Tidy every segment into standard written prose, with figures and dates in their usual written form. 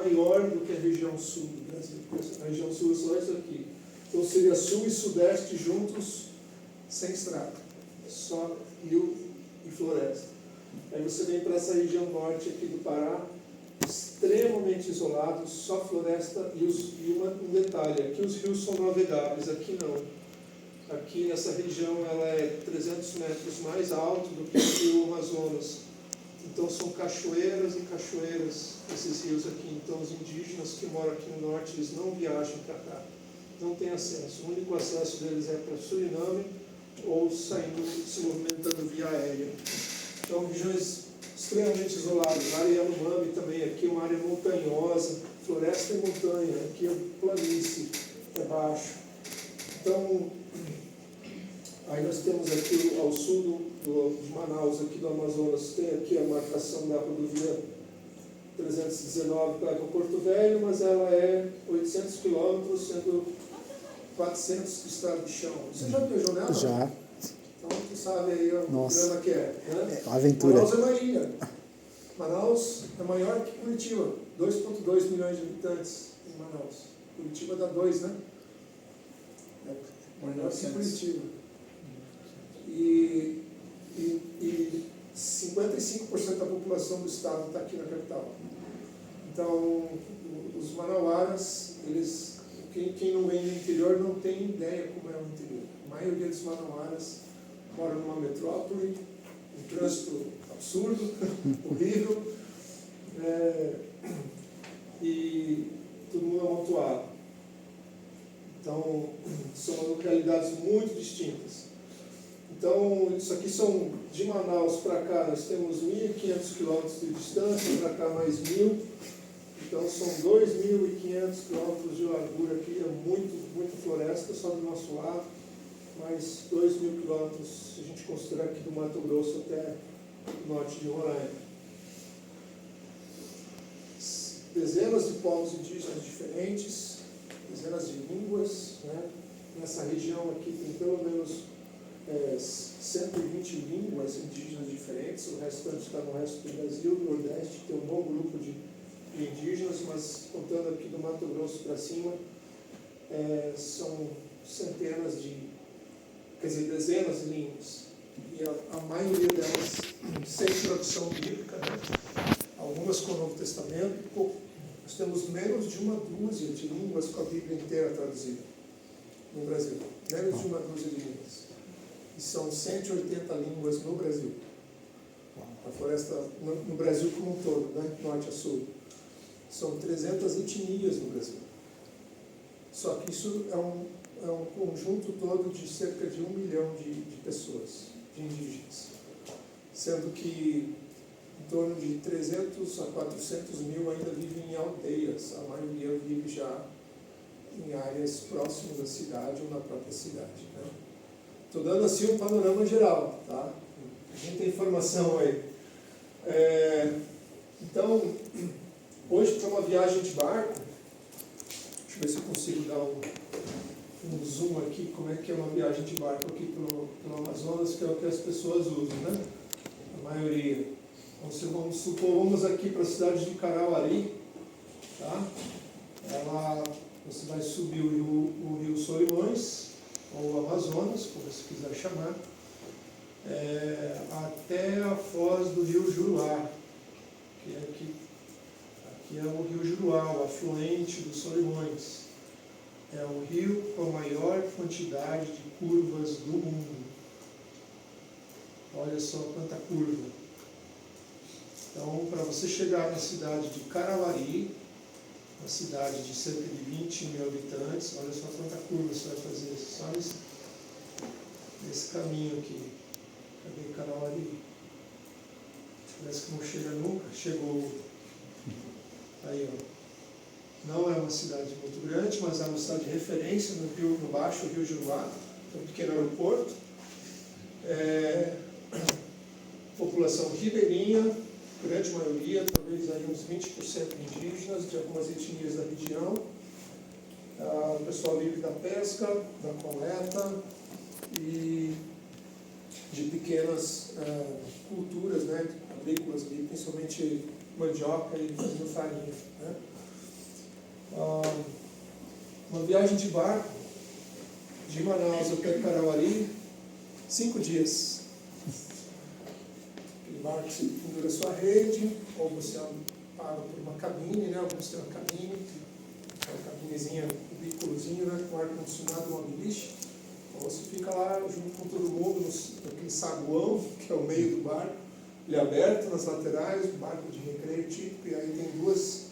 maior do que a região sul do Brasil. A região sul é só isso aqui. Então seria sul e sudeste juntos, sem estrada, só rio e floresta. Aí você vem para essa região norte aqui do Pará, extremamente isolado, só floresta e um detalhe, aqui os rios são navegáveis, aqui não. Aqui essa região ela é 300 metros mais alto do que o rio Amazonas. Então são cachoeiras e cachoeiras esses rios aqui. Então os indígenas que moram aqui no norte, eles não viajam para cá, não tem acesso. O único acesso deles é para Suriname ou saindo, se movimentando via aérea. Então regiões extremamente isoladas. A área Yanomami também, aqui é uma área montanhosa, floresta e montanha, aqui é planície, é baixo. Então, aí nós temos aqui ao sul de Manaus, aqui do Amazonas, tem aqui a marcação da rodovia 319 para Porto Velho, mas ela é 800 quilômetros, sendo 400 de estrada de chão. Você já viajou nela? Já. Então, tu sabe aí o programa que é. Né? É uma aventura. Manaus é uma ilha. Manaus é maior que Curitiba. 2,2 milhões de habitantes em Manaus. Curitiba dá 2, né? É maior que Curitiba. E 55% da população do estado está aqui na capital. Então, os manauaras, quem não vem do interior não tem ideia como é o interior. A maioria dos manauaras mora numa metrópole, um trânsito absurdo, horrível, e todo mundo amontoado. Então, são localidades muito distintas. Então, isso aqui são, de Manaus para cá, nós temos 1.500 quilômetros de distância, para cá mais 1.000. Então, são 2.500 quilômetros de largura aqui, é muito floresta só do nosso lado, mais 2.000 quilômetros, se a gente considerar aqui do Mato Grosso até o norte de Roraima. Dezenas de povos indígenas diferentes, dezenas de línguas, né? Nessa região aqui tem pelo menos 120 línguas indígenas diferentes, o restante está no resto do Brasil, no Nordeste tem um bom grupo de indígenas, mas contando aqui do Mato Grosso para cima, são centenas dezenas de línguas, e a maioria delas sem tradução bíblica, né? Algumas com o Novo Testamento. Nós temos menos de uma dúzia de línguas com a Bíblia inteira traduzida no Brasil, menos de uma dúzia de línguas. E são 180 línguas no Brasil. A floresta, no Brasil como um todo, né? Norte a sul. São 300 etnias no Brasil. Só que isso é um conjunto todo de cerca de 1 milhão de pessoas, de indígenas. Sendo que em torno de 300 a 400 mil ainda vivem em aldeias. A maioria vive já em áreas próximas da cidade ou na própria cidade, né? Estou dando assim um panorama geral, tá? Muita informação aí. Então, hoje para uma viagem de barco, deixa eu ver se eu consigo dar um zoom aqui, como é que é uma viagem de barco aqui pelo Amazonas, que é o que as pessoas usam, né? A maioria. Então, vamos supor, vamos aqui para a cidade de Carauari, tá? Você vai subir o rio Solimões, ou Amazonas, como você quiser chamar, até a foz do rio Juruá, que é aqui é o rio Juruá, o afluente dos Solimões. É o rio com a maior quantidade de curvas do mundo. Olha só quanta curva. Então, para você chegar na cidade de Carauari, uma cidade de cerca de 20 mil habitantes, olha só quanta curva você vai fazer, só nesse caminho aqui. Cadê Carauari? Parece que não chega nunca, chegou. Aí, ó. Não é uma cidade muito grande, mas é uma cidade de referência no baixo Rio Juruá, um pequeno aeroporto. População ribeirinha, grande maioria, talvez aí uns 20% indígenas, de algumas etnias da região. O pessoal vive da pesca, da coleta e de pequenas culturas, né, agrícolas, principalmente mandioca e fazendo farinha, né? viagem de barco de Manaus até Carauari, 5 dias. Aquele barco você pendura a sua rede, ou você paga por uma cabine, né? Alguns têm uma cabine, uma cabinezinha, um cubículozinho, né? Com ar-condicionado, uma beliche. Então você fica lá junto com todo mundo, naquele saguão, que é o meio do barco, ele é aberto nas laterais, um barco de recreio típico, e aí tem duas,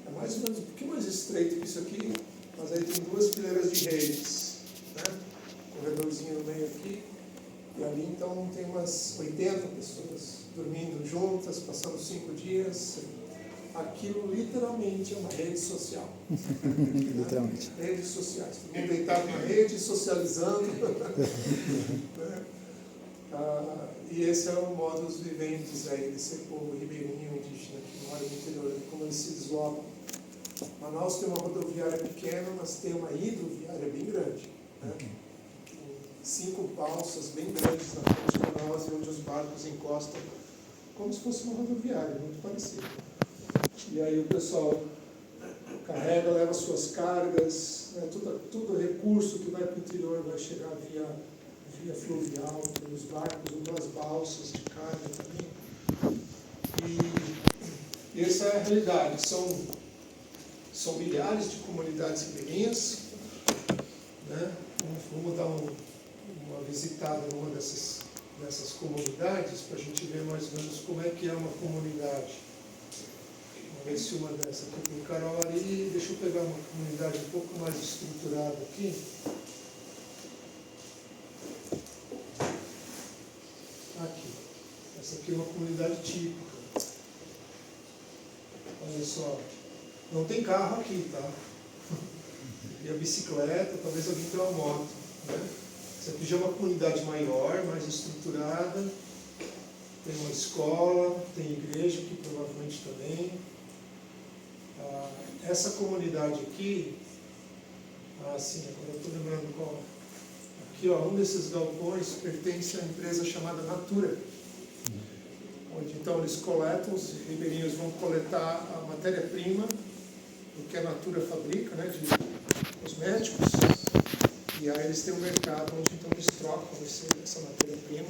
é mais ou menos um pouquinho mais estreito que isso aqui, mas aí tem duas fileiras de redes, né? Corredorzinho no meio aqui, e ali então tem umas 80 pessoas dormindo juntas, passando 5 dias. Aquilo literalmente é uma rede social. Literalmente. Né? Redes sociais. Todo mundo deitado na rede, socializando. Né? E esse é o modus vivendi aí desse povo ribeirinho indígena que mora no interior, como eles se deslocam. Manaus tem uma rodoviária pequena, mas tem uma hidroviária bem grande. Né? 5 balsas bem grandes na frente de Manaus, onde os barcos encostam, como se fosse uma rodoviária, muito parecida. E aí o pessoal carrega, leva suas cargas, né, tudo recurso que vai para o interior vai chegar via fluvial, pelos barcos ou pelas balsas de carga também. E essa é a realidade. São milhares de comunidades ribeirinhas. Né? Vamos dar uma visitada numa dessas comunidades para a gente ver mais ou menos como é que é uma comunidade. Vamos ver se uma dessa aqui tem Carauari. Deixa eu pegar uma comunidade um pouco mais estruturada aqui. Aqui. Essa aqui é uma comunidade típica. Olha só. Não tem carro aqui, tá? E a bicicleta, talvez alguém tenha uma moto. Né? Essa aqui já é uma comunidade maior, mais estruturada. Tem uma escola, tem igreja aqui provavelmente também. Essa comunidade aqui, sim, agora eu estou lembrando qual. Aqui, ó, um desses galpões pertence à empresa chamada Natura. Onde então eles coletam, os ribeirinhos vão coletar a matéria-prima do que a Natura fabrica, né, de cosméticos. E aí eles têm um mercado onde então eles trocam essa matéria-prima,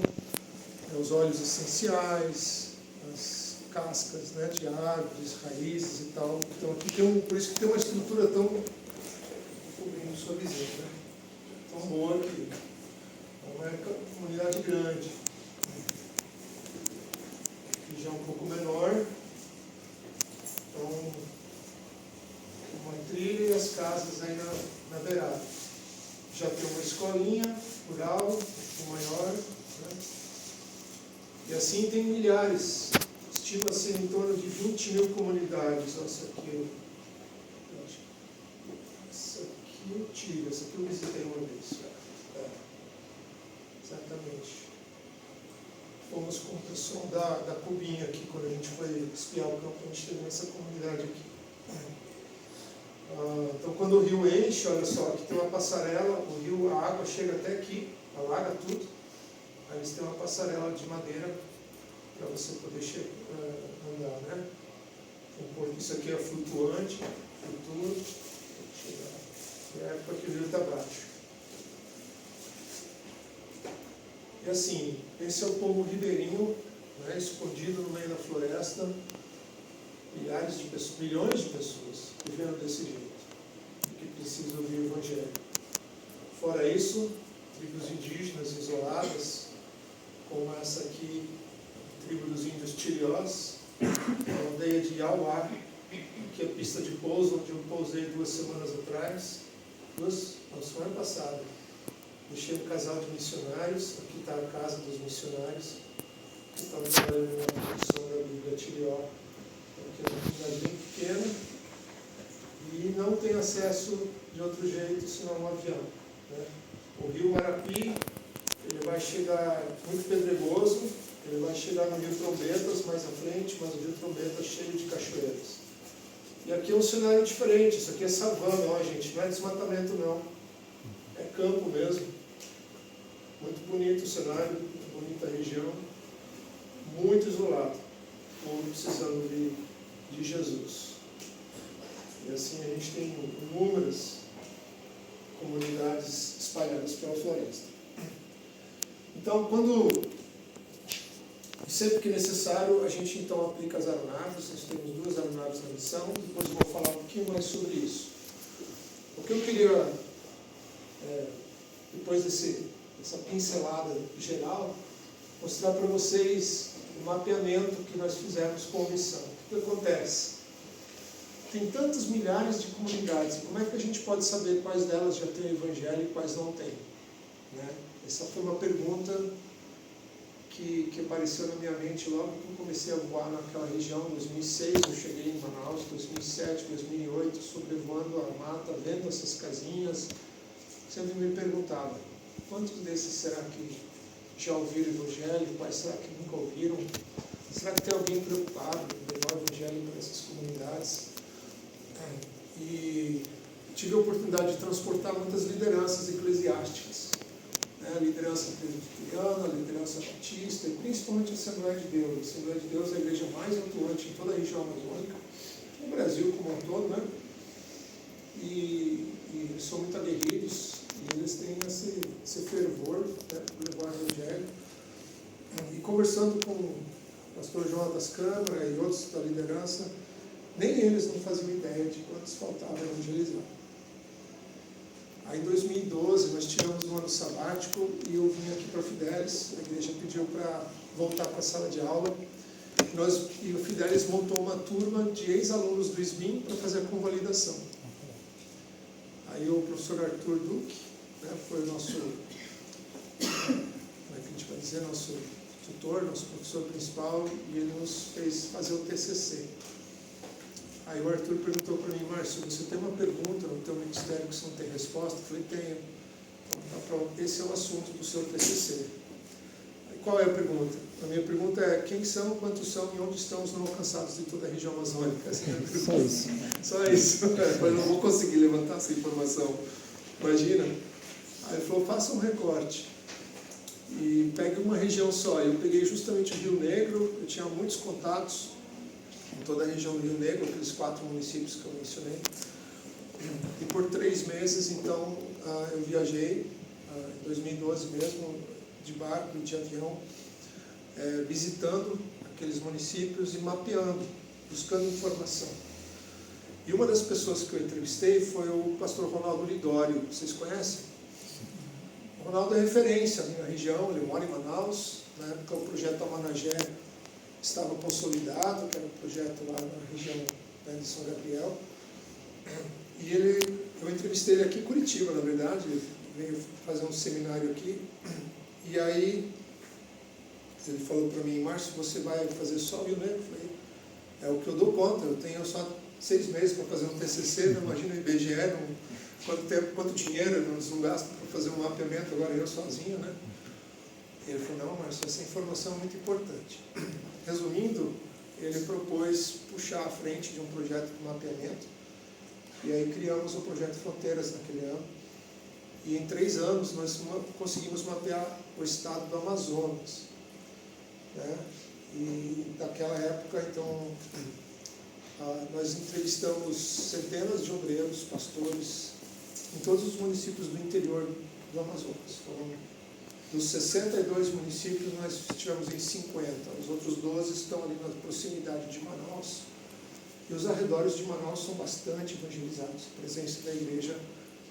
os óleos essenciais, as cascas, né, de árvores, raízes e tal. Então aqui por isso que tem uma estrutura tão cobrindo sua visão, né? Tão boa aqui. É uma comunidade grande. Aqui já é um pouco menor. Então, uma trilha e as casas aí na beirada. Já tem uma escolinha rural, um maior, né? E assim tem milhares. Estima-se em torno de 20 mil comunidades. Essa aqui eu tive, essa aqui eu visitei uma vez. Exatamente. Fomos com o pessoal da Cubinha aqui, quando a gente foi espiar o campo, a gente teve nessa comunidade aqui. Então quando o rio enche, olha só, aqui tem uma passarela, o rio, a água chega até aqui, alaga tudo. Aí eles têm uma passarela de madeira para você poder andar, né? Isso aqui é flutuante, flutua, é a época que o rio está baixo. E assim, esse é o povo ribeirinho, né, escondido no meio da floresta, milhares de pessoas, milhões de pessoas vivendo desse jeito, que precisam ouvir o Evangelho. Fora isso, tribos indígenas isoladas, como essa aqui, tribo dos índios Tiriós, a aldeia de Iauá, que é a pista de pouso, onde eu pousei 2 semanas atrás, semana passada. Deixei um casal de missionários, aqui está a casa dos missionários, que estão trabalhando na produção da Bíblia Tirió, que é uma comunidade bem pequena, e não tem acesso de outro jeito senão um avião. Né? O rio Marapi, ele vai chegar muito pedregoso, ele vai chegar no rio Trombetas mais à frente, mas o rio Trombetas é cheio de cachoeiras. E aqui é um cenário diferente, isso aqui é savana, ó, gente, não é desmatamento não, é campo mesmo. Muito bonito o cenário, bonita a região, muito isolado, o povo precisando de Jesus. E assim a gente tem inúmeras comunidades espalhadas pela floresta. Então, sempre que necessário, a gente então aplica as aeronaves. Nós temos 2 aeronaves na missão, depois eu vou falar um pouquinho mais sobre isso. O que eu queria, depois dessa pincelada geral, mostrar para vocês o mapeamento que nós fizemos com a missão. O que acontece? Tem tantas milhares de comunidades, como é que a gente pode saber quais delas já têm o Evangelho e quais não têm? Né? Essa foi uma pergunta que apareceu na minha mente logo que eu comecei a voar naquela região. Em 2006 eu cheguei em Manaus, 2007, 2008, sobrevoando a mata, vendo essas casinhas. Sempre me perguntava, quantos desses será que já ouviram o Evangelho? Quais será que nunca ouviram? Será que tem alguém preocupado em levar o Evangelho para essas comunidades? E tive a oportunidade de transportar muitas lideranças eclesiásticas, né? A liderança presbiteriana, a liderança batista e principalmente a Assembleia de Deus. A Assembleia de Deus é a igreja mais atuante em toda a região amazônica, no Brasil como um todo, né? E são muito aguerridos e eles têm esse fervor, né, por levar o Evangelho. E conversando com o pastor Jonas Câmara e outros da liderança, nem eles não faziam ideia de quantos faltavam evangelizar. Aí em 2012 nós tiramos um ano sabático e eu vim aqui para a Fidelis. A igreja pediu para voltar para a sala de aula. E o Fidelis montou uma turma de ex-alunos do SBIM para fazer a convalidação. Aí o professor Arthur Duque, né, foi o nosso, como é que a gente vai dizer, nosso tutor, nosso professor principal, e ele nos fez fazer o TCC. Aí o Arthur perguntou para mim, Márcio, você tem uma pergunta no teu ministério que você não tem resposta? Eu falei, tenho. Então, tá pronto. Esse é o assunto do seu TCC. Aí, qual é a pergunta? A minha pergunta é, quem são, quantos são e onde estão os não alcançados de toda a região amazônica? Assim, Só isso. Só isso. Eu não vou conseguir levantar essa informação. Imagina. Aí ele falou, faça um recorte. E pegue uma região só. Eu peguei justamente o Rio Negro, eu tinha muitos contatos em toda a região do Rio Negro, aqueles 4 municípios que eu mencionei. E por 3 meses, então, eu viajei, em 2012 mesmo, de barco e de avião, visitando aqueles municípios e mapeando, buscando informação. E uma das pessoas que eu entrevistei foi o pastor Ronaldo Lidório. Vocês conhecem? O Ronaldo é referência ali na região, ele mora em Manaus. Na época o projeto Amanagé estava consolidado, que era um projeto lá na região, né, de São Gabriel. E eu entrevistei ele aqui em Curitiba, na verdade, ele veio fazer um seminário aqui. E aí ele falou para mim, Márcio, você vai fazer só o Rio Negro? Eu falei, é o que eu dou conta, eu tenho só 6 meses para fazer um TCC, não imagina o IBGE, quanto dinheiro nós não gastamos para fazer um mapeamento, agora eu sozinho, né? Ele falou, não, Márcio, essa informação é muito importante. Resumindo, ele propôs puxar à frente de um projeto de mapeamento, e aí criamos o projeto Fronteiras naquele ano, e em 3 anos nós conseguimos mapear o estado do Amazonas, né? E naquela época, então, nós entrevistamos centenas de obreiros, pastores, em todos os municípios do interior do Amazonas. Então, dos 62 municípios, nós estivemos em 50. Os outros 12 estão ali na proximidade de Manaus. E os arredores de Manaus são bastante evangelizados. A presença da igreja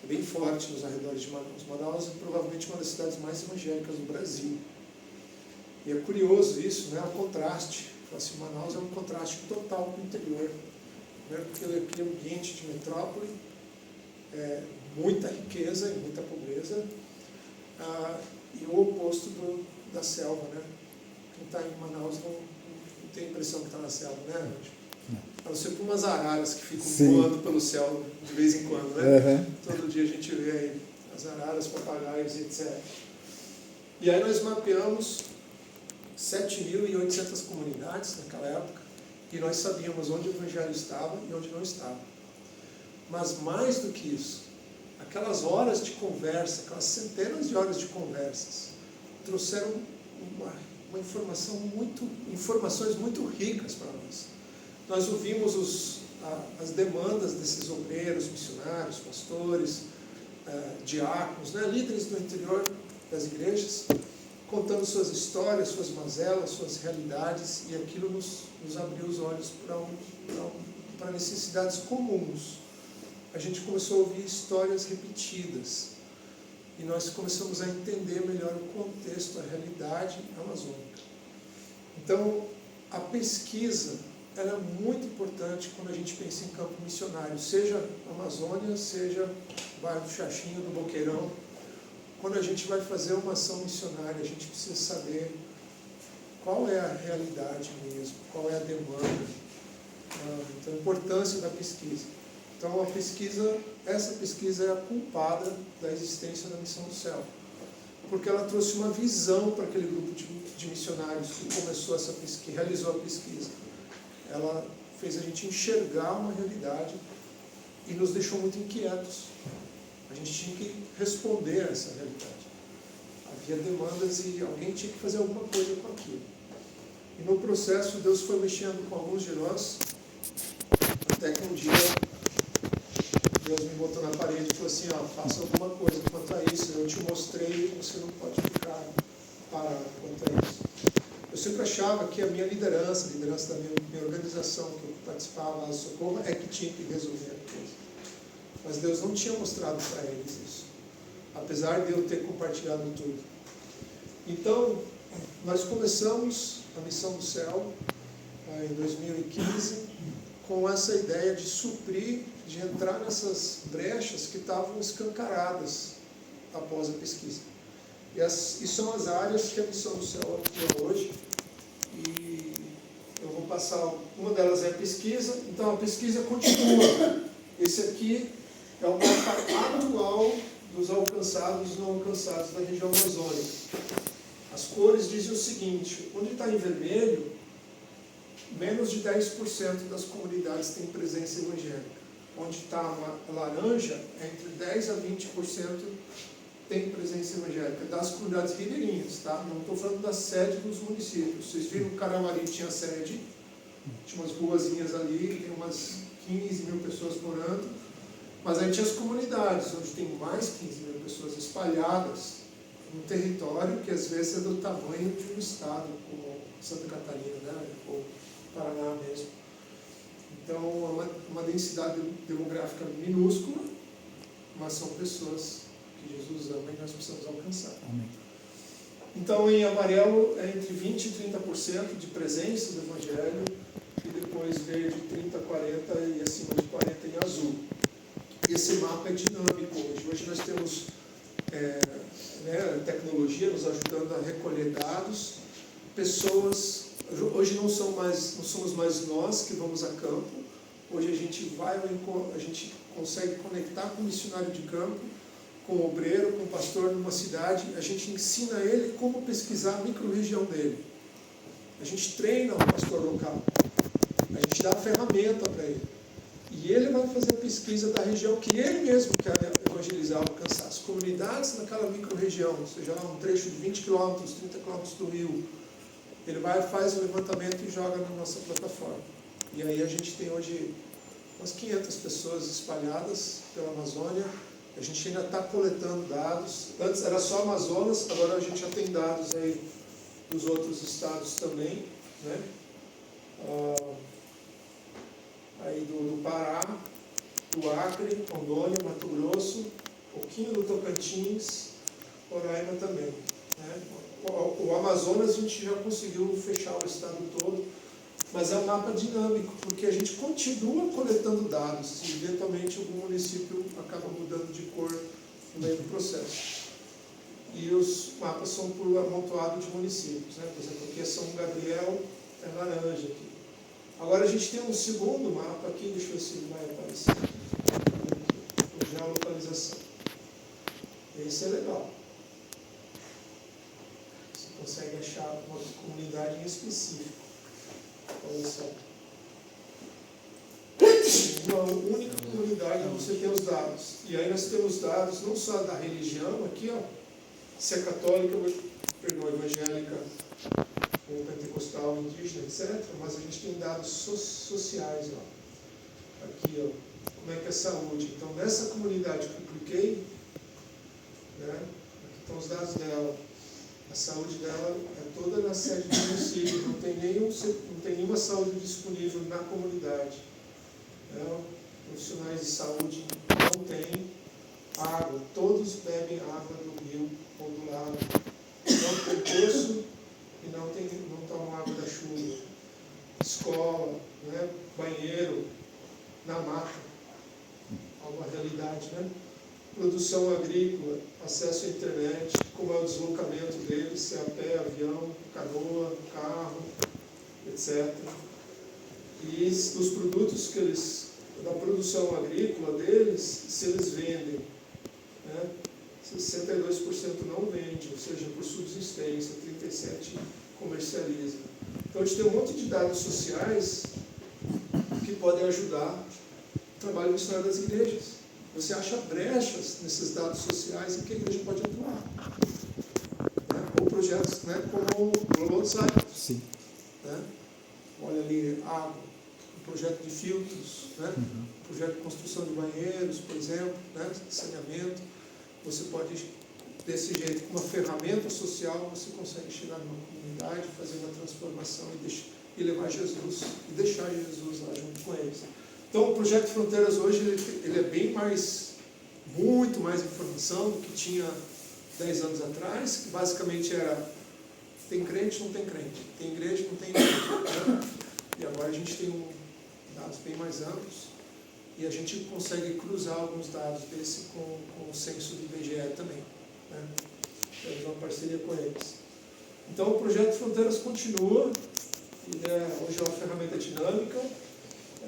é bem forte nos arredores de Manaus. Manaus é provavelmente uma das cidades mais evangélicas do Brasil. E é curioso isso, né? O contraste. Assim, Manaus é um contraste total com o interior, né? Porque ele é aquele ambiente de metrópole, muita riqueza e muita pobreza, e o oposto da selva, né? Quem está em Manaus não tem a impressão que está na selva, né? A não ser por umas araras que ficam voando pelo céu de vez em quando, né? Uhum. Todo dia a gente vê aí as araras, papagaios, etc. E aí nós mapeamos 7.800 comunidades naquela época, e nós sabíamos onde o evangelho estava e onde não estava. Mas mais do que isso, aquelas horas de conversa, aquelas centenas de horas de conversas, trouxeram informações muito ricas para nós. Nós ouvimos as demandas desses obreiros, missionários, pastores, diáconos, né, líderes do interior das igrejas, contando suas histórias, suas mazelas, suas realidades, e aquilo nos abriu os olhos para necessidades comuns. A gente começou a ouvir histórias repetidas, e nós começamos a entender melhor o contexto, a realidade amazônica. Então, a pesquisa ela é muito importante quando a gente pensa em campo missionário, seja Amazônia, seja bairro do Xaxim, do Boqueirão. Quando a gente vai fazer uma ação missionária, a gente precisa saber qual é a realidade mesmo, qual é a demanda, então a importância da pesquisa. Então essa pesquisa é a culpada da existência da Missão do Céu, porque ela trouxe uma visão para aquele grupo de missionários que começou essa pesquisa, que realizou a pesquisa. Ela fez a gente enxergar uma realidade e nos deixou muito inquietos. A gente tinha que responder a essa realidade. Havia demandas e alguém tinha que fazer alguma coisa com aquilo. E no processo, Deus foi mexendo com alguns de nós, até que um dia Deus me botou na parede e falou assim, faça alguma coisa quanto a isso. Eu te mostrei, você não pode ficar parado quanto a isso. Eu sempre achava que a minha liderança, a liderança da minha organização que eu participava, a Socorro, é que tinha que resolver a coisa. Mas Deus não tinha mostrado para eles isso, apesar de eu ter compartilhado tudo. Então, nós começamos a Missão do Céu em 2015 com essa ideia de suprir, de entrar nessas brechas que estavam escancaradas após a pesquisa. E são as áreas que a Missão do Céu atua hoje. E eu vou passar, uma delas é a pesquisa, então a pesquisa continua. Esse aqui é o mapa atual dos alcançados e não alcançados da região amazônica. As cores dizem o seguinte, onde está em vermelho, menos de 10% das comunidades têm presença evangélica. Onde está laranja, entre 10% a 20% tem presença evangélica, das comunidades ribeirinhas, tá? Não estou falando da sede dos municípios. Vocês viram que o Caramari tinha sede, tinha umas ruazinhas ali, tem umas 15 mil pessoas morando, mas aí tinha as comunidades, onde tem mais 15 mil pessoas espalhadas num território que às vezes é do tamanho de um estado, como Santa Catarina, né? Ou Paraná mesmo. Então, é uma densidade demográfica minúscula, mas são pessoas que Jesus ama e nós precisamos alcançar. Amém. Então, em amarelo é entre 20% e 30% de presença do Evangelho, e depois verde 30%, 40% e acima de 40% em azul. Esse mapa é dinâmico hoje. Hoje nós temos tecnologia nos ajudando a recolher dados, pessoas. Hoje não somos mais nós que vamos a campo. Hoje a gente consegue conectar com o missionário de campo, com o obreiro, com o pastor numa cidade. A gente ensina ele como pesquisar a micro-região dele. A gente treina o pastor local. A gente dá a ferramenta para ele. E ele vai fazer a pesquisa da região que ele mesmo quer evangelizar, alcançar. As comunidades naquela micro-região, seja lá um trecho de 20 km, 30 km do rio, ele vai, faz o levantamento e joga na nossa plataforma. E aí a gente tem hoje umas 500 pessoas espalhadas pela Amazônia. A gente ainda está coletando dados. Antes era só Amazonas, agora a gente já tem dados aí dos outros estados também, né? Aí do Pará, do Acre, Rondônia, Mato Grosso, um pouquinho do Tocantins, Roraima também, né? O Amazonas a gente já conseguiu fechar o estado todo, mas é um mapa dinâmico, porque a gente continua coletando dados e eventualmente algum município acaba mudando de cor no meio do processo. E os mapas são por amontoado de municípios, né? Por exemplo, aqui é São Gabriel, é laranja aqui. Agora a gente tem um segundo mapa aqui, deixa eu ver se ele vai aparecer, com geolocalização. Esse é legal. Você consegue achar uma comunidade em específico. Olha só. Uma única comunidade onde você tem os dados. E aí nós temos dados não só da religião, aqui, ó, se é católica, evangélica, ou pentecostal, indígena, etc. Mas a gente tem dados sociais, ó. Aqui, ó, como é que é a saúde. Então, nessa comunidade que eu cliquei, né? Aqui estão os dados dela. A saúde dela é toda na sede do município, não tem nenhuma saúde disponível na comunidade. Né? Profissionais de saúde não têm água, todos bebem água do rio ou do lago. Não tem poço e não tomam água da chuva. Escola, né? Banheiro, na mata, alguma realidade, né? Produção agrícola, acesso à internet, como é o deslocamento deles, se é a pé, avião, canoa, carro, etc. E os produtos da produção agrícola deles, se eles vendem, né, 62% não vende, ou seja, por subsistência, 37% comercializa. Então a gente tem um monte de dados sociais que podem ajudar o trabalho missionário das igrejas. Você acha brechas nesses dados sociais em que a igreja pode atuar. Né? Ou projetos, né, como o Global Site. Sim. Né? Olha ali, água, um projeto de filtros, né? Um projeto de construção de banheiros, por exemplo, né? Saneamento. Você pode, desse jeito, com uma ferramenta social, você consegue chegar numa comunidade, fazer uma transformação e levar Jesus, e deixar Jesus lá junto com eles. Então, o Projeto Fronteiras hoje, ele é bem mais, muito mais informação do que tinha 10 anos atrás, que basicamente era, tem crente, não tem crente, tem igreja, não tem igreja. Né? E agora a gente tem dados bem mais amplos, e a gente consegue cruzar alguns dados desse com o censo do IBGE também. Né? Temos uma parceria com eles. Então, o Projeto Fronteiras continua, hoje é uma ferramenta dinâmica,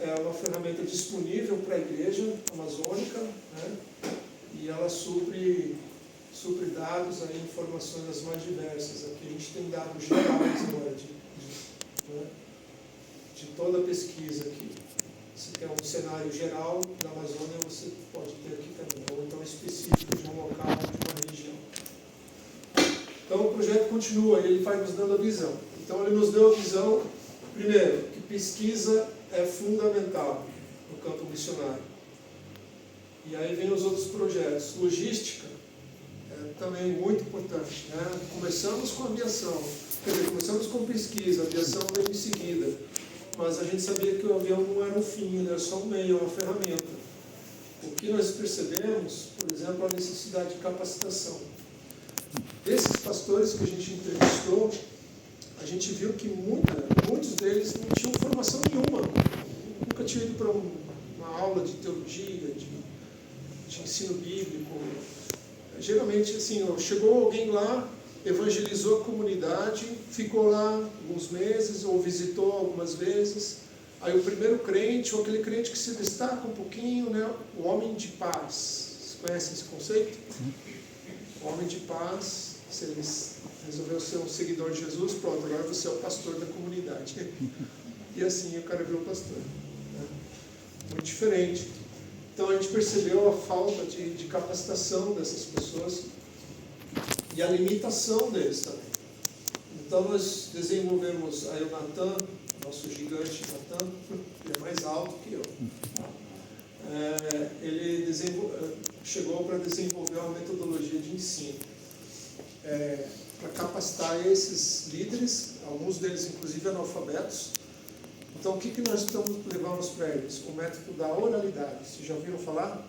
é uma ferramenta disponível para a igreja amazônica, né? E ela supre dados, aí, informações as mais diversas. Aqui a gente tem dados gerais agora de toda a pesquisa aqui. Se quer um cenário geral da Amazônia, você pode ter aqui também, ou então específico de um local, de uma região. Então o projeto continua, ele vai nos dando a visão. Então ele nos deu a visão, primeiro, que pesquisa é fundamental no campo missionário. E aí vem os outros projetos. Logística é também muito importante. Né? Começamos com aviação, quer dizer, começamos com pesquisa, a aviação veio em seguida. Mas a gente sabia que o avião não era um fim, ele era só um meio, uma ferramenta. O que nós percebemos, por exemplo, a necessidade de capacitação. Desses pastores que a gente entrevistou, a gente viu que muitos deles não tinham formação nenhuma. Nunca tinham ido para uma aula de teologia, de ensino bíblico. Geralmente, assim, chegou alguém lá, evangelizou a comunidade, ficou lá alguns meses, ou visitou algumas vezes. Aí o primeiro crente, ou aquele crente que se destaca um pouquinho, né, o homem de paz. Vocês conhecem esse conceito? O homem de paz, se ele resolveu ser um seguidor de Jesus, pronto, agora você é o pastor da comunidade. E assim o cara virou pastor. Né? Muito diferente. Então a gente percebeu a falta de capacitação dessas pessoas e a limitação deles também. Então nós desenvolvemos aí o Natan, nosso gigante Natan, ele é mais alto que eu. Ele chegou para desenvolver uma metodologia de ensino, para capacitar esses líderes, alguns deles inclusive analfabetos. Então o que nós levamos para eles? O método da oralidade. Vocês já ouviram falar?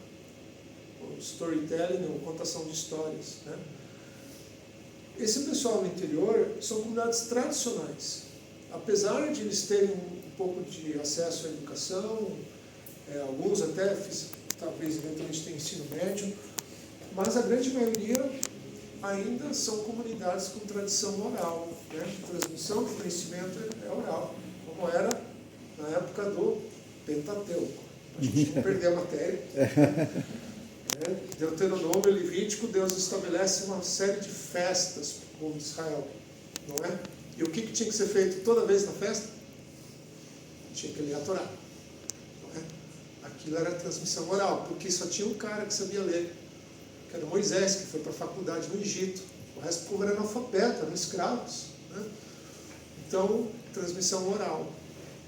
O storytelling, ou contação de histórias, né? Esse pessoal no interior são comunidades tradicionais. Apesar de eles terem um pouco de acesso à educação, alguns até, talvez eventualmente tenham ensino médio, mas a grande maioria ainda são comunidades com tradição oral. Né? A transmissão do conhecimento é oral, como era na época do Pentateuco. A gente não perder a matéria. Deuteronômio, Levítico, Deus estabelece uma série de festas para o povo de Israel, não é? E o que tinha que ser feito toda vez na festa? Tinha que ler a Torá, não é? Aquilo era transmissão oral, porque só tinha um cara que sabia ler, que era Moisés, que foi para a faculdade no Egito. O resto do povo era analfabeto, eram escravos, né? Então, transmissão oral.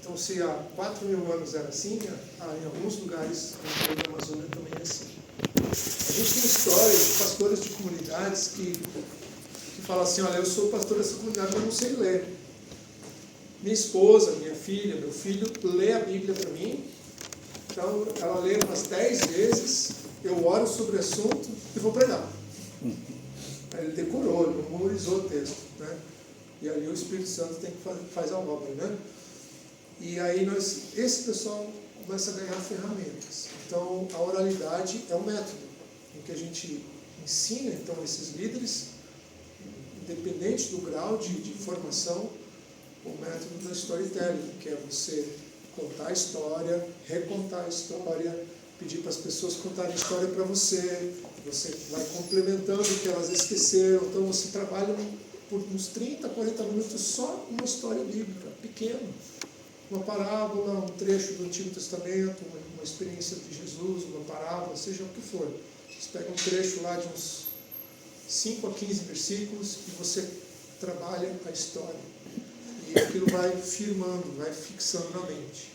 Então, se há 4.000 anos era assim, em alguns lugares na Amazônia também é assim. A gente tem histórias de pastores de comunidades que falam assim, olha, eu sou pastor dessa comunidade, mas eu não sei ler. Minha esposa, minha filha, meu filho lê a Bíblia para mim, então ela lê umas 10 vezes, eu oro sobre o assunto e vou pregar. Aí ele decorou, ele memorizou o texto, né? E ali o Espírito Santo tem que fazer a obra, né? E aí esse pessoal começa a ganhar ferramentas. Então a oralidade é um método em que a gente ensina então esses líderes, independente do grau de formação, o método da storytelling, que é você contar a história, recontar a história, pedir para as pessoas contarem a história para você, você vai complementando o que elas esqueceram, então você trabalha por uns 30, 40 minutos só uma história bíblica, pequena, uma parábola, um trecho do Antigo Testamento, uma experiência de Jesus, uma parábola, seja o que for. Você pega um trecho lá de uns 5 a 15 versículos e você trabalha a história. E aquilo vai firmando, vai fixando na mente.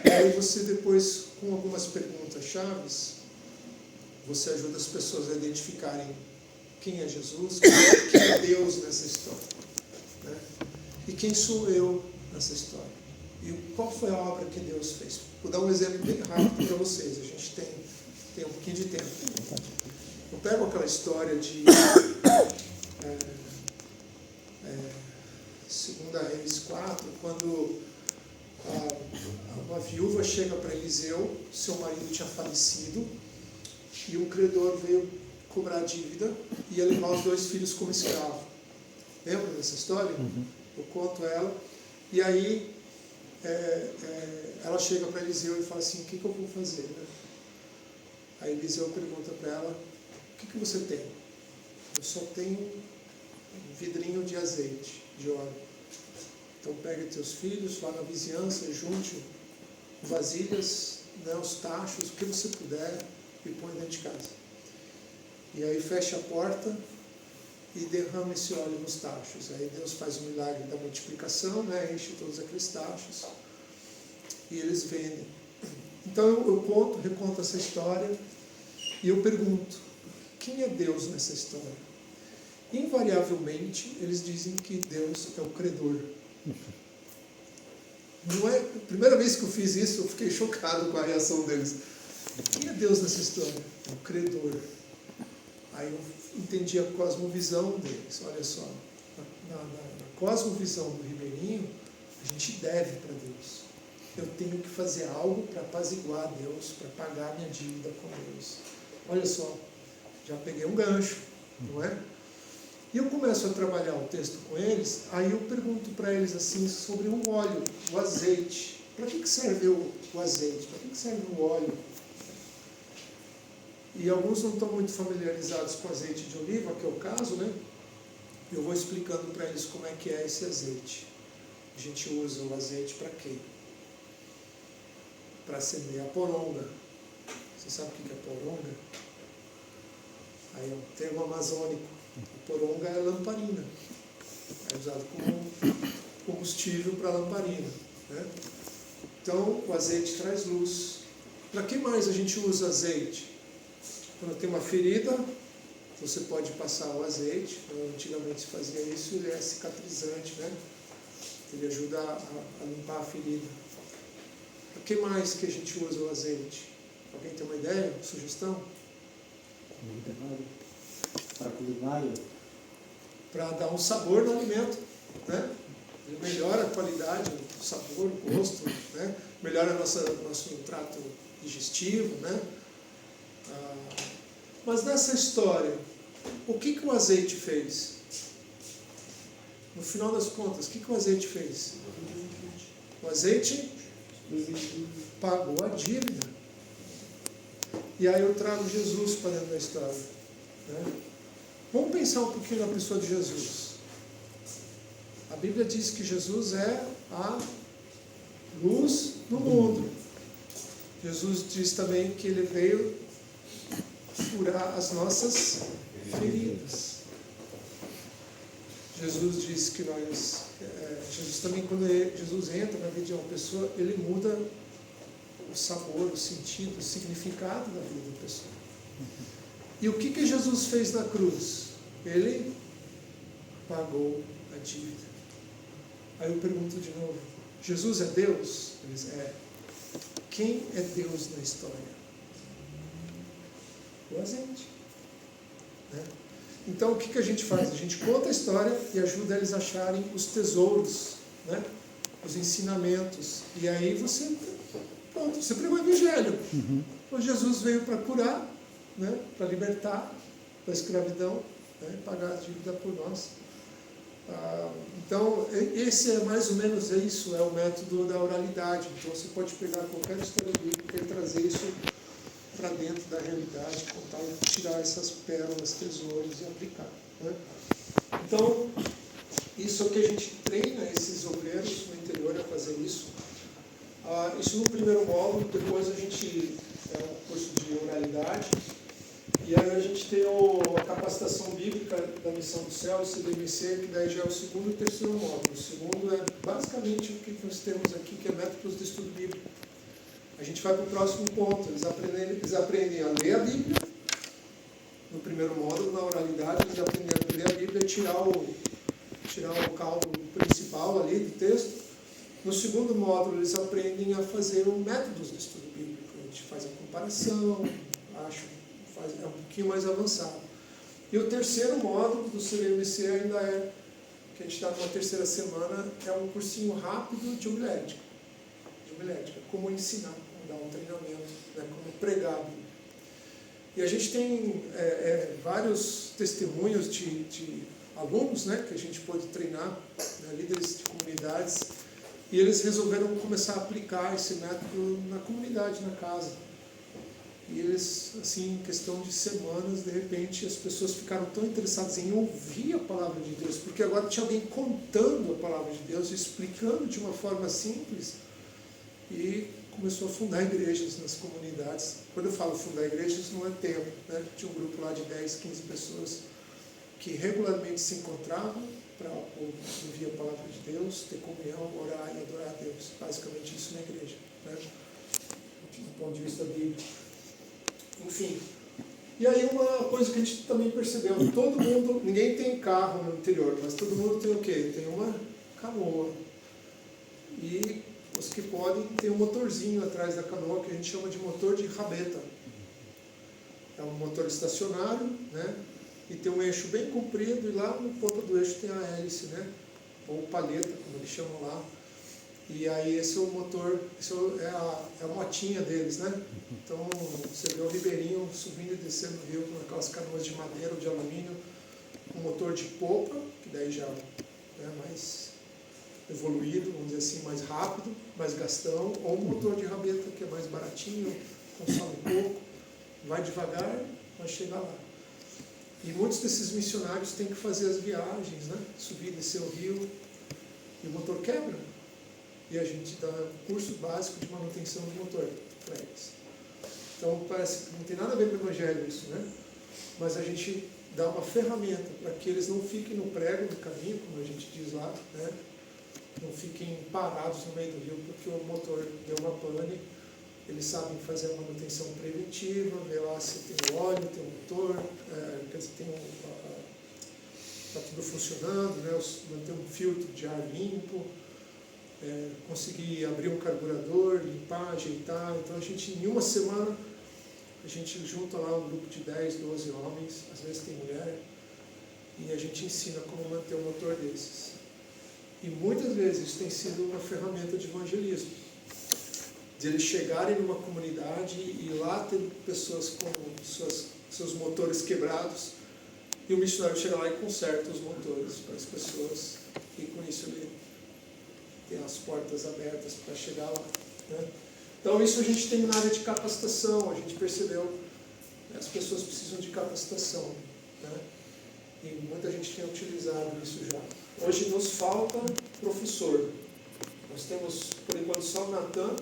E aí você depois, com algumas perguntas chaves, você ajuda as pessoas a identificarem quem é Jesus, quem é Deus nessa história, né? E quem sou eu nessa história. E qual foi a obra que Deus fez. Vou dar um exemplo bem rápido para vocês, a gente tem um pouquinho de tempo. Eu pego aquela história de 2 Reis 4, quando uma viúva chega para Eliseu, seu marido tinha falecido, e um credor veio cobrar a dívida e ia levar os 2 filhos como escravo. Lembra dessa história? Uhum. Eu conto ela. E aí ela chega para Eliseu e fala assim, o que eu vou fazer? Né? Aí Eliseu pergunta para ela, o que você tem? Eu só tenho um vidrinho de azeite, de óleo. Então pega teus filhos, vá na vizinhança, junte vasilhas, né, os tachos, o que você puder, e põe dentro de casa. E aí fecha a porta e derrama esse óleo nos tachos. Aí Deus faz o milagre da multiplicação, né, enche todos aqueles tachos e eles vendem. Então eu reconto essa história e eu pergunto, quem é Deus nessa história? Invariavelmente eles dizem que Deus é o credor. Não é, a primeira vez que eu fiz isso, eu fiquei chocado com a reação deles. Quem é Deus nessa história? É o credor. Aí eu entendi a cosmovisão deles. Olha só, na cosmovisão do ribeirinho, a gente deve para Deus. Eu tenho que fazer algo para apaziguar Deus, para pagar minha dívida com Deus. Olha só, já peguei um gancho, não é? E eu começo a trabalhar o texto com eles, aí eu pergunto para eles assim sobre o óleo, o azeite. Para que serve o azeite? Para que serve o óleo? E alguns não estão muito familiarizados com azeite de oliva, que é o caso, né? Eu vou explicando para eles como é que é esse azeite. A gente usa o azeite para quê? Para acender a poronga. Você sabe o que é poronga? Aí é um termo amazônico. A poronga é lamparina. É usado como combustível para lamparina, né? Então, o azeite traz luz. Para que mais a gente usa azeite? Quando tem uma ferida, você pode passar o azeite. Antigamente se fazia isso, ele é cicatrizante, né? Ele ajuda a limpar a ferida. Para que mais que a gente usa o azeite? Alguém tem uma ideia, uma sugestão? Para culinária? Para dar um sabor no alimento, né? Ele melhora a qualidade, o sabor, o gosto, né? Melhora nosso trato digestivo, né? Mas nessa história, o que o azeite fez? No final das contas, o que o azeite fez? O azeite pagou a dívida. E aí eu trago Jesus para dentro da história, né? Vamos pensar um pouquinho na pessoa de Jesus. A Bíblia diz que Jesus é a luz do mundo. Jesus diz também que ele veio curar as nossas feridas. Jesus diz que Jesus também, quando Jesus entra na vida de uma pessoa, ele muda o sabor, o sentido, o significado da vida da pessoa. E o que Jesus fez na cruz? Ele pagou a dívida. Aí eu pergunto de novo, Jesus é Deus? Ele diz, é. Quem é Deus na história? A gente. Né? Então o que a gente faz? A gente conta a história e ajuda eles a acharem os tesouros, né? Os ensinamentos. E aí você pregou o Evangelho. Então Jesus veio para curar, né? Para libertar da escravidão, né? Pagar a dívida por nós. Então esse é mais ou menos isso, é o método da oralidade. Então você pode pegar qualquer história bíblica e trazer isso para dentro da realidade, contar e tirar essas pérolas, tesouros e aplicar. Né? Então, isso é o que a gente treina esses obreiros no interior a fazer isso. Isso no primeiro módulo, depois a gente é um curso de oralidade, e aí a gente tem a capacitação bíblica da Missão do Céu, o CDMC, que daí já é o segundo e terceiro módulo. O segundo é basicamente o que nós temos aqui, que é métodos de estudo bíblico. A gente vai para o próximo ponto, eles aprendem a ler a Bíblia, no primeiro módulo, na oralidade, eles aprendem a ler a Bíblia e tirar o caldo principal ali do texto. No segundo módulo, eles aprendem a fazer métodos de estudo bíblico, a gente faz a comparação, é um pouquinho mais avançado. E o terceiro módulo do CLMC ainda é, que a gente está numa terceira semana, é um cursinho rápido de homilética, como ensinar, como dar um treinamento, né, como pregar a Bíblia. E a gente tem vários testemunhos de alunos, né, que a gente pode treinar, né, líderes de comunidades, e eles resolveram começar a aplicar esse método na comunidade, na casa. E eles, assim, em questão de semanas, de repente, as pessoas ficaram tão interessadas em ouvir a palavra de Deus, porque agora tinha alguém contando a palavra de Deus, explicando de uma forma simples, e começou a fundar igrejas nas comunidades. Quando eu falo fundar igrejas, não é tempo, né? Tinha um grupo lá de 10, 15 pessoas que regularmente se encontravam para ouvir a palavra de Deus, ter comunhão, orar e adorar a Deus. Basicamente isso na igreja, né? Do ponto de vista bíblico. Enfim. E aí uma coisa que a gente também percebeu, todo mundo, ninguém tem carro no interior, mas todo mundo tem o quê? Tem uma canoa. E os que podem ter um motorzinho atrás da canoa, que a gente chama de motor de rabeta. É um motor estacionário, né? E tem um eixo bem comprido, e lá no ponta do eixo tem a hélice, né? Ou palheta, como eles chamam lá. E aí esse é o motor, é a motinha deles, né? Então você vê o ribeirinho subindo e descendo o rio com aquelas canoas de madeira ou de alumínio, um motor de popa, que daí já é mais evoluído, vamos dizer assim, mais rápido, mais gastão, ou um motor de rabeta que é mais baratinho, consome pouco, vai devagar, vai chegar lá. E muitos desses missionários têm que fazer as viagens, né? Subir e descer o rio, e o motor quebra. E a gente dá um curso básico de manutenção do motor para eles. Então parece que não tem nada a ver com o evangelho isso, né? Mas a gente dá uma ferramenta para que eles não fiquem no prego do caminho, como a gente diz lá, né? Não fiquem parados no meio do rio porque o motor deu uma pane. Eles sabem fazer a manutenção preventiva, ver lá se tem óleo, tem o motor, quer dizer, está tudo funcionando, né? Manter um filtro de ar limpo, conseguir abrir um carburador, limpar, ajeitar. Então a gente, em uma semana, a gente junta lá um grupo de 10, 12 homens, às vezes tem mulher, e a gente ensina como manter um motor desses. E muitas vezes isso tem sido uma ferramenta de evangelismo, de eles chegarem numa comunidade e lá ter pessoas com seus motores quebrados, e o missionário chega lá e conserta os motores para as pessoas, e com isso ele tem as portas abertas para chegar lá, né? Então isso a gente tem na área de capacitação, a gente percebeu que as pessoas precisam de capacitação, né? E muita gente tem utilizado isso já. Hoje nos falta professor. Nós temos, por enquanto, só o Natan.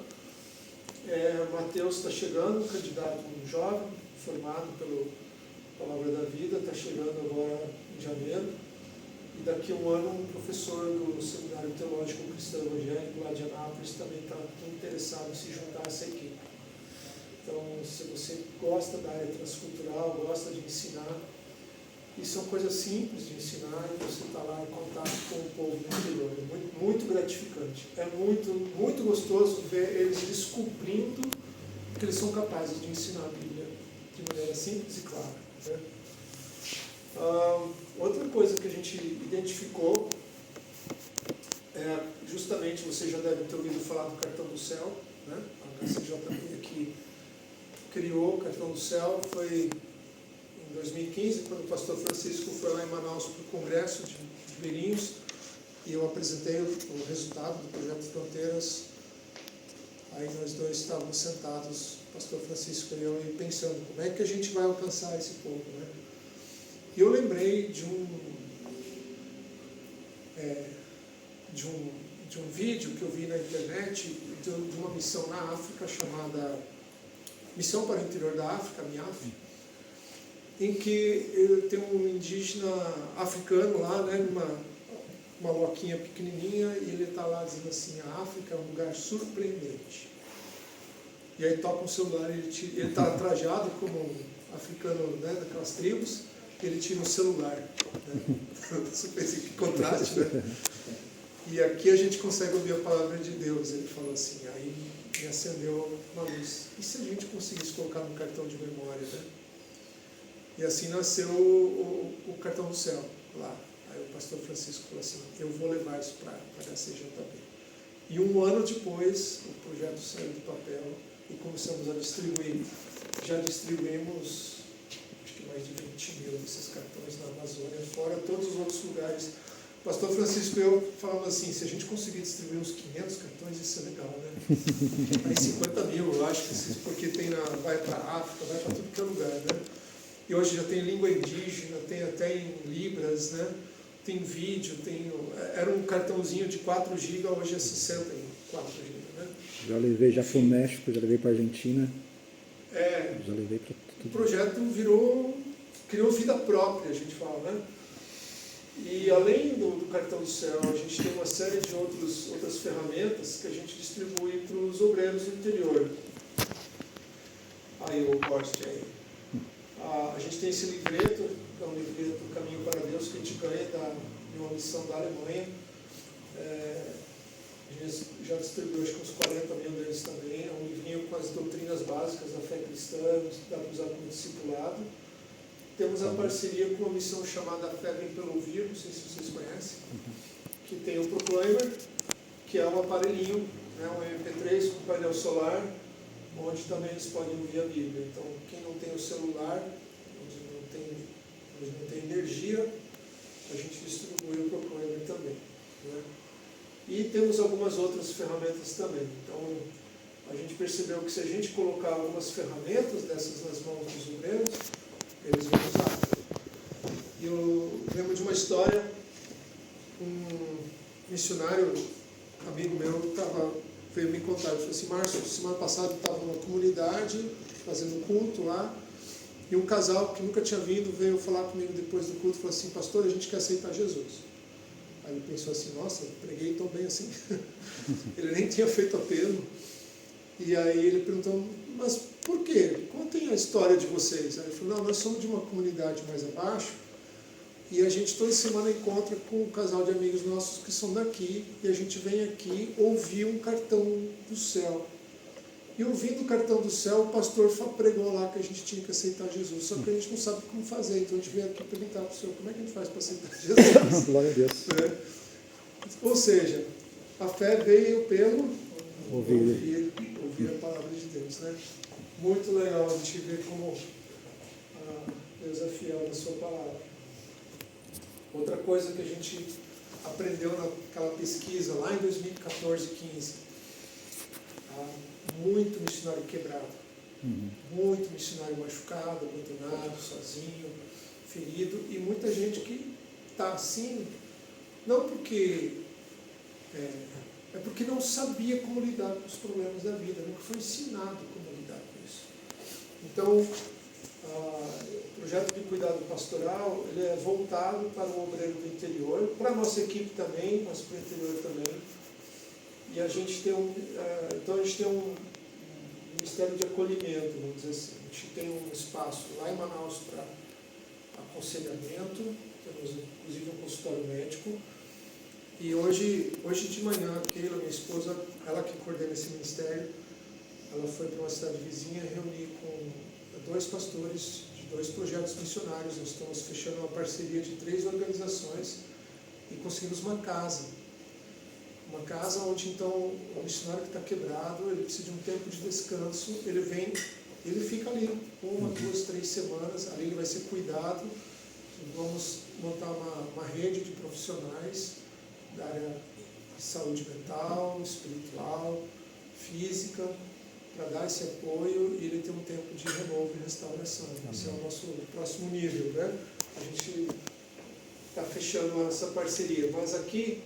Mateus está chegando, candidato jovem, formado pela Palavra da Vida, está chegando agora em janeiro. E daqui a um ano, um professor do Seminário Teológico Cristão Evangélico lá de Anápolis também está interessado em se juntar a essa equipe. Então, se você gosta da área transcultural, gosta de ensinar, e são coisas simples de ensinar, e você está lá em contato com o povo do interior. É muito, muito gratificante. É muito, muito gostoso ver eles descobrindo que eles são capazes de ensinar a Bíblia de maneira simples e clara, né? Outra coisa que a gente identificou é justamente, você já deve ter ouvido falar do Cartão do Céu, né? A HCJB aqui criou o Cartão do Céu, foi em 2015, quando o pastor Francisco foi lá em Manaus para o congresso de Ribeirinhos, e eu apresentei o resultado do Projeto Fronteiras. Aí nós dois estávamos sentados, o pastor Francisco e eu, e pensando, como é que a gente vai alcançar esse povo, né? E eu lembrei de um vídeo que eu vi na internet de uma missão na África chamada Missão para o Interior da África, MIAF, em que tem um indígena africano lá, né, uma loquinha pequenininha, e ele está lá dizendo assim, a África é um lugar surpreendente. E aí toca um celular, ele está trajado como um africano, né, daquelas tribos, e ele tira um celular. Né? Você pensa que contraste, né? E aqui a gente consegue ouvir a palavra de Deus. Ele falou assim, aí me acendeu uma luz. E se a gente conseguisse colocar no cartão de memória, né? E assim nasceu o Cartão do Céu lá. Aí o pastor Francisco falou assim, eu vou levar isso para a HCJB. E um ano depois, o projeto saiu do papel e começamos a distribuir. Já distribuímos, acho que mais de 20 mil desses cartões na Amazônia, fora todos os outros lugares. O pastor Francisco e eu falamos assim, se a gente conseguir distribuir uns 500 cartões, isso é legal, né? Aí 50 mil, eu acho, porque vai para a África, vai para tudo que é lugar, né? E hoje já tem língua indígena, tem até em Libras, né? Tem vídeo, era um cartãozinho de 4 GB, hoje é 64 GB, né? Já levei já para o México, já levei para a Argentina. Já levei para tudo. O projeto criou vida própria, a gente fala, né? E além do Cartão do Céu, a gente tem uma série de outras ferramentas que a gente distribui para os obreiros do interior. Aí o post aí. A gente tem esse livreto, que é um livreto Caminho para Deus, que a gente ganha de uma missão da Alemanha. A gente já distribuiu acho que uns 40 mil deles também. É um livrinho com as doutrinas básicas da fé cristã, dá para usar como discipulado. Temos a parceria com uma missão chamada Fé Vem Pelo Ouvir, não sei se vocês conhecem, que tem o Proclaimer, que é um aparelhinho, né, um MP3 com painel solar, onde também eles podem ouvir a Bíblia. Então, quem não tem o celular, onde não tem energia, a gente distribui o Proclaimer também, né? E temos algumas outras ferramentas também. Então, a gente percebeu que se a gente colocar algumas ferramentas dessas nas mãos dos obreiros, eles vão usar. E eu lembro de uma história, um missionário, amigo meu, veio me contar. Ele falou assim, Márcio, semana passada eu estava numa comunidade, fazendo culto lá, e um casal que nunca tinha vindo veio falar comigo depois do culto e falou assim, pastor, a gente quer aceitar Jesus. Aí ele pensou assim, nossa, preguei tão bem assim. Ele nem tinha feito apelo. E aí ele perguntou, mas por quê? Contem a história de vocês. Aí ele falou, não, nós somos de uma comunidade mais abaixo, e a gente toda semana encontra com um casal de amigos nossos que são daqui, e a gente vem aqui ouvir um cartão do céu. E ouvindo o cartão do céu, o pastor pregou lá que a gente tinha que aceitar Jesus, só que a gente não sabe como fazer, então a gente veio aqui perguntar para o senhor, como é que a gente faz para aceitar Jesus? Glória a Deus. Ou seja, a fé veio pelo Ouvir a palavra de Deus, né? Muito legal a gente ver como Deus é fiel na sua palavra. Outra coisa que a gente aprendeu naquela pesquisa lá em 2014, 15, muito missionário quebrado, muito missionário machucado, abandonado, sozinho, ferido, e muita gente que está assim, não porque é porque não sabia como lidar com os problemas da vida, nunca foi ensinado como lidar com isso. Então, o projeto de cuidado pastoral, ele é voltado para o obreiro do interior, para a nossa equipe também, mas para o interior também. E a gente tem um ministério de acolhimento, vamos dizer assim. A gente tem um espaço lá em Manaus para aconselhamento, temos inclusive um consultório médico. E hoje de manhã, a Keila, minha esposa, ela que coordena esse ministério, ela foi para uma cidade vizinha reunir com 2 pastores de 2 projetos missionários. Nós estamos fechando uma parceria de 3 organizações e conseguimos uma casa. Uma casa onde, então, o missionário que está quebrado, ele precisa de um tempo de descanso, ele vem, ele fica ali 1, 2, 3 semanas, ali ele vai ser cuidado. Vamos montar uma rede de profissionais da área de saúde mental, espiritual, física, para dar esse apoio e ele ter um tempo de renovo e restauração. Esse é o nosso próximo nível, né? A gente está fechando essa parceria, mas aqui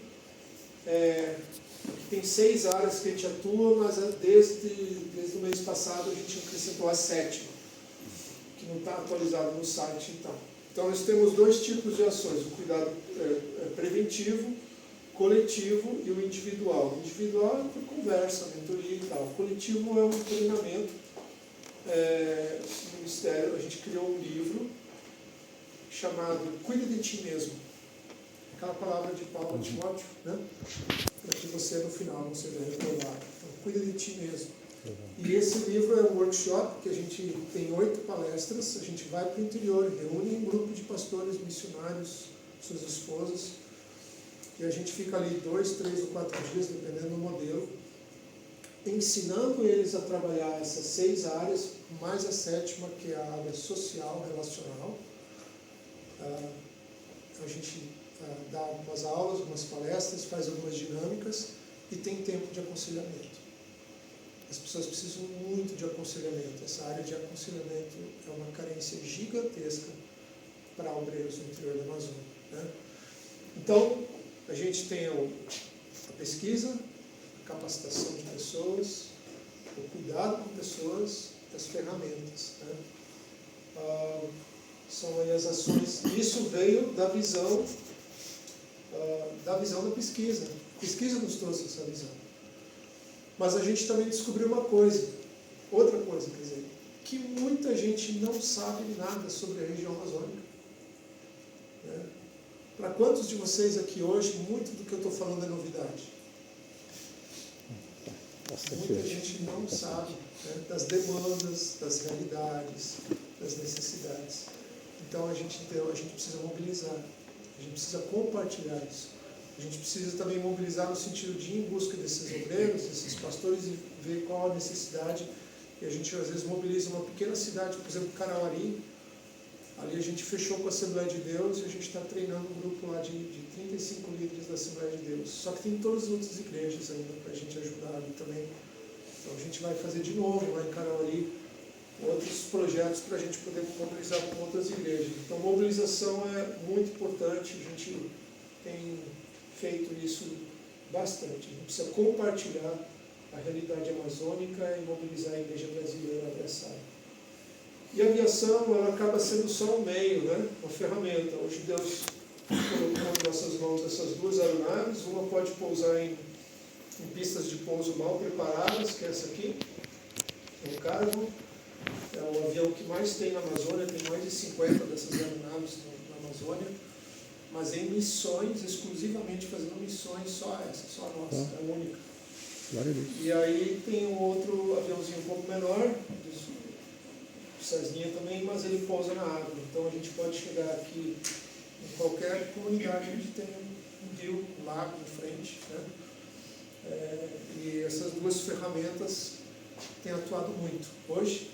tem 6 áreas que a gente atua, mas desde o mês passado a gente acrescentou a 7ª, que não está atualizado no site. Então nós temos 2 tipos de ações, o cuidado preventivo, coletivo e o individual. O individual é por conversa, mentoria e tal. O coletivo é um treinamento. No ministério a gente criou um livro chamado Cuida de Ti Mesmo. Aquela palavra de Paulo a Timóteo, né? Para que você no final não seja reprovado. Então, cuida de ti mesmo. E esse livro é um workshop que a gente tem 8 palestras, a gente vai para o interior, reúne um grupo de pastores, missionários, suas esposas, e a gente fica ali 2, 3 ou 4 dias, dependendo do modelo, ensinando eles a trabalhar essas 6 áreas, mais a 7ª, que é a área social, relacional. A gente dá algumas aulas, algumas palestras, faz algumas dinâmicas e tem tempo de aconselhamento. As pessoas precisam muito de aconselhamento. Essa área de aconselhamento é uma carência gigantesca para obreiros no interior da Amazônia, né? Então, a gente tem a pesquisa, a capacitação de pessoas, o cuidado com pessoas, as ferramentas, né? São aí as ações. Isso veio da visão da pesquisa. A pesquisa nos trouxe essa visão. Mas a gente também descobriu outra coisa, quer dizer, que muita gente não sabe nada sobre a região amazônica, né? Para quantos de vocês aqui hoje, muito do que eu estou falando é novidade? Muita gente não sabe, né, das demandas, das realidades, das necessidades. Então a gente precisa mobilizar, a gente precisa compartilhar isso. A gente precisa também mobilizar no sentido de ir em busca desses obreiros, desses pastores e ver qual a necessidade. E a gente às vezes mobiliza uma pequena cidade, por exemplo, Carauari. Ali a gente fechou com a Assembleia de Deus e a gente está treinando um grupo lá de 35 líderes da Assembleia de Deus. Só que tem todas as outras igrejas ainda para a gente ajudar ali também. Então a gente vai fazer de novo lá em Carauari outros projetos para a gente poder mobilizar com outras igrejas. Então mobilização é muito importante, a gente tem feito isso bastante. A gente precisa compartilhar a realidade amazônica e mobilizar a igreja brasileira nessa área. E a aviação, ela acaba sendo só um meio, né? Uma ferramenta. Hoje Deus colocou em nossas mãos essas 2 aeronaves, uma pode pousar em pistas de pouso mal preparadas, que é essa aqui, no caso. É o avião que mais tem na Amazônia, tem mais de 50 dessas aeronaves na Amazônia, mas em missões, exclusivamente fazendo missões, só essa, só a nossa, é a única. E aí tem um outro aviãozinho um pouco menor, do Cessninha também, mas ele pousa na água. Então a gente pode chegar aqui em qualquer comunidade onde tem um rio, um lago em frente, né? E essas 2 ferramentas têm atuado muito. Hoje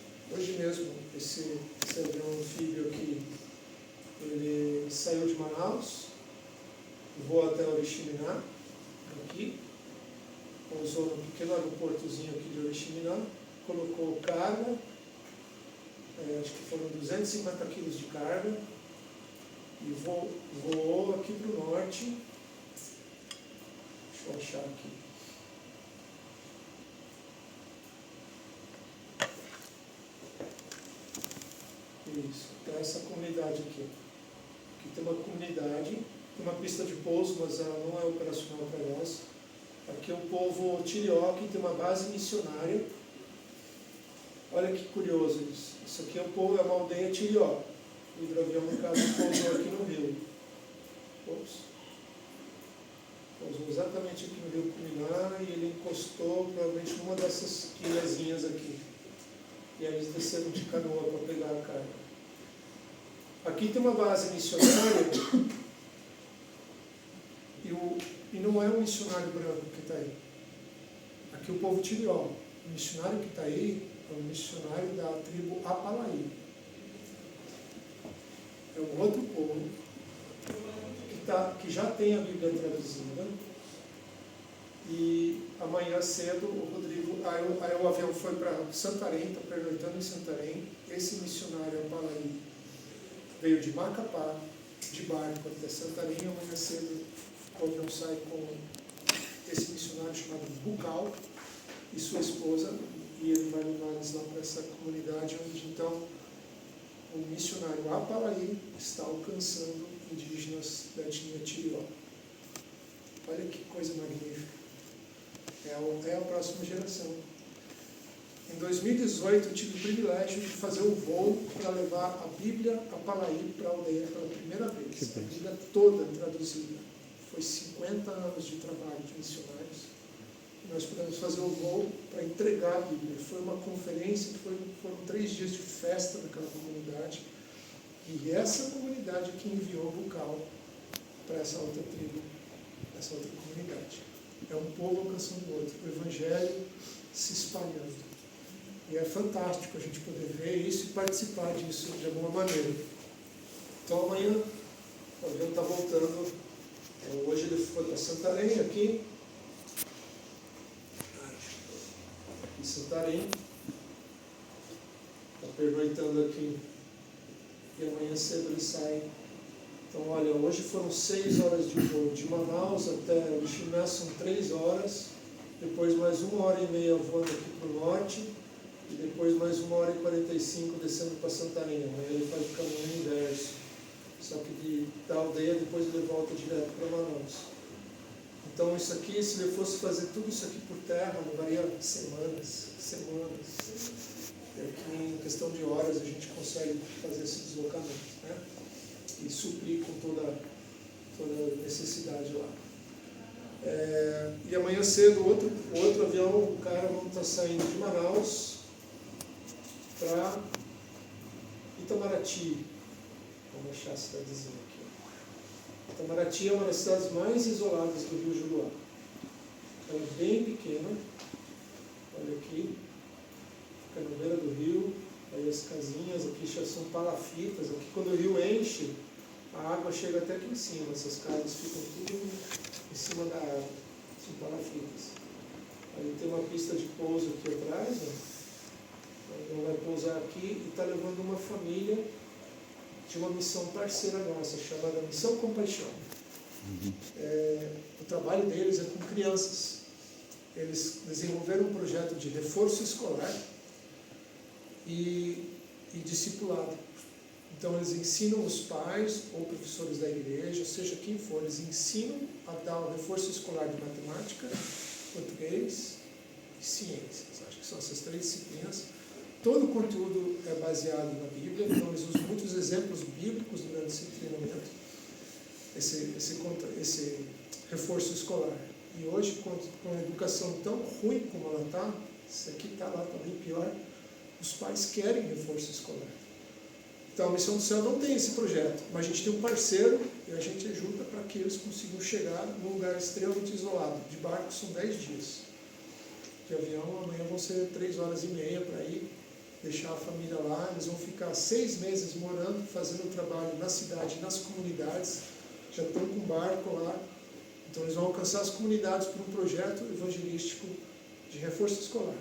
mesmo, esse avião anfíbio aqui, ele saiu de Manaus, voou até Oriximiná, aqui, pousou no pequeno aeroportozinho aqui de Oriximiná, colocou carga, acho que foram 250 quilos de carga, e voou aqui para o norte. Deixa eu achar aqui. Isso, então essa comunidade aqui. Aqui tem uma comunidade, tem uma pista de pouso, mas ela não é operacional para nós. Aqui é o povo Tirioque, tem uma base missionária. Olha que curioso isso. Isso aqui é uma aldeia Tirió. O hidroavião, no caso, pousou aqui no rio. Pousou exatamente aqui no rio Cuminá e ele encostou provavelmente numa dessas quilhazinhas aqui. E aí eles desceram de canoa para pegar a carga. Aqui tem uma base missionária e não é um missionário branco que está aí. Aqui o povo Tirió. O missionário que está aí é um missionário da tribo Apalaí. É um outro povo que já tem a Bíblia traduzida. E amanhã cedo o Rodrigo, aí o avião foi para Santarém, está pernoitando em Santarém. Esse missionário Apalaí veio de Macapá, de barco até Santarém. Amanhã cedo o avião sai com esse missionário chamado Bucal e sua esposa, e ele vai levar eles lá para essa comunidade onde então o missionário Apalaí está alcançando indígenas da etnia Tirió. Olha que coisa magnífica. É a próxima geração. Em 2018 eu tive o privilégio de fazer um voo para levar a Bíblia Apalaí para a aldeia pela primeira vez. A Bíblia toda traduzida. Foi 50 anos de trabalho de missionários. Nós pudemos fazer um voo para entregar a Bíblia. Foi uma conferência, foram 3 dias de festa naquela comunidade. E essa comunidade que enviou o Bucal para essa outra tribo, essa outra comunidade. É um povo alcançando o outro, o Evangelho se espalhando. E é fantástico a gente poder ver isso e participar disso de alguma maneira. Então amanhã o avião está voltando. Hoje ele foi para Santarém, aqui em Santarém, está pernoitando aqui, e amanhã cedo ele sai. Então, olha, hoje foram 6 horas de voo, de Manaus até o Chimé são 3 horas, depois mais 1h30 voando aqui para o norte, e depois mais 1h45 descendo para Santarém. Amanhã ele faz o caminho inverso, só que da aldeia depois ele volta direto para Manaus. Então isso aqui, se ele fosse fazer tudo isso aqui por terra, levaria semanas. E aqui em questão de horas a gente consegue fazer esse deslocamento, né? E suprir com toda a necessidade lá. E amanhã cedo, o outro avião, o cara vão estar saindo de Manaus para Itamaraty. Vamos achar a cidadezinha aqui. Itamaraty é uma das cidades mais isoladas do Rio Juruá. Ela é bem pequena. Olha aqui. Fica na beira do rio. Aí as casinhas aqui já são palafitas. Aqui quando o rio enche, a água chega até aqui em cima. Essas casas ficam tudo em cima da água. São palafitas. Aí tem uma pista de pouso aqui atrás. Ele vai pousar aqui e está levando uma família de uma missão parceira nossa, chamada Missão Compaixão. O trabalho deles é com crianças. Eles desenvolveram um projeto de reforço escolar e discipulado. Então eles ensinam os pais ou professores da igreja, seja quem for, eles ensinam a dar o reforço escolar de matemática, português e ciências. Acho que são essas 3 disciplinas. Todo o conteúdo é baseado na Bíblia, então eles usam muitos exemplos bíblicos durante esse treinamento, esse reforço escolar. E hoje, com a educação tão ruim como ela está, isso aqui está lá também pior, os pais querem reforço escolar. Então a Missão do Céu não tem esse projeto, mas a gente tem um parceiro e a gente ajuda para que eles consigam chegar num lugar extremamente isolado. De barco são 10 dias. De avião amanhã vão ser 3h30 para ir, deixar a família lá. Eles vão ficar 6 meses morando, fazendo o trabalho na cidade, nas comunidades. Já estão com barco lá. Então eles vão alcançar as comunidades por um projeto evangelístico de reforço escolar.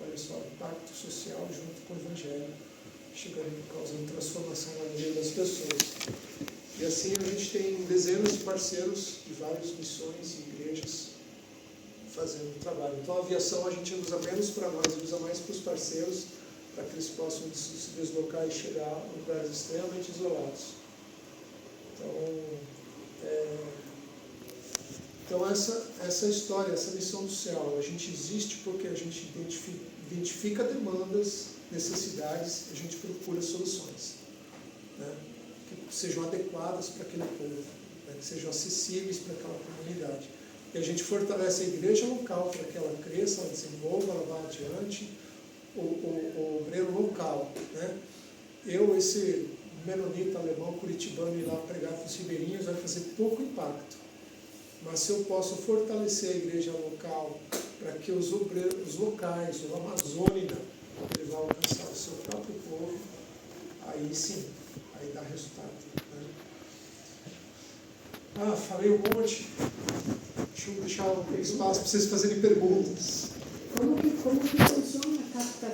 Olha só, impacto social junto com o Evangelho, chegando, causando transformação na vida das pessoas. E assim a gente tem dezenas de parceiros de várias missões e igrejas fazendo o trabalho. Então a aviação a gente usa menos para nós, usa mais para os parceiros, para que eles possam se deslocar e chegar a lugares extremamente isolados. Então essa história, essa missão do céu, a gente existe porque a gente identifica demandas, necessidades, a gente procura soluções, né, que sejam adequadas para aquele povo, né, que sejam acessíveis para aquela comunidade. E a gente fortalece a igreja local para que ela cresça, ela desenvolva, ela vá adiante, o obreiro local, né. Esse menonita alemão curitibano ir lá pregar para os ribeirinhos vai fazer pouco impacto. Mas se eu posso fortalecer a igreja local para que os obreiros locais, o amazônida, ele vai alcançar o seu próprio povo, aí sim, aí dá resultado. Né? Falei um monte. Deixa eu deixar um espaço para vocês fazerem perguntas. Como que funciona a captação?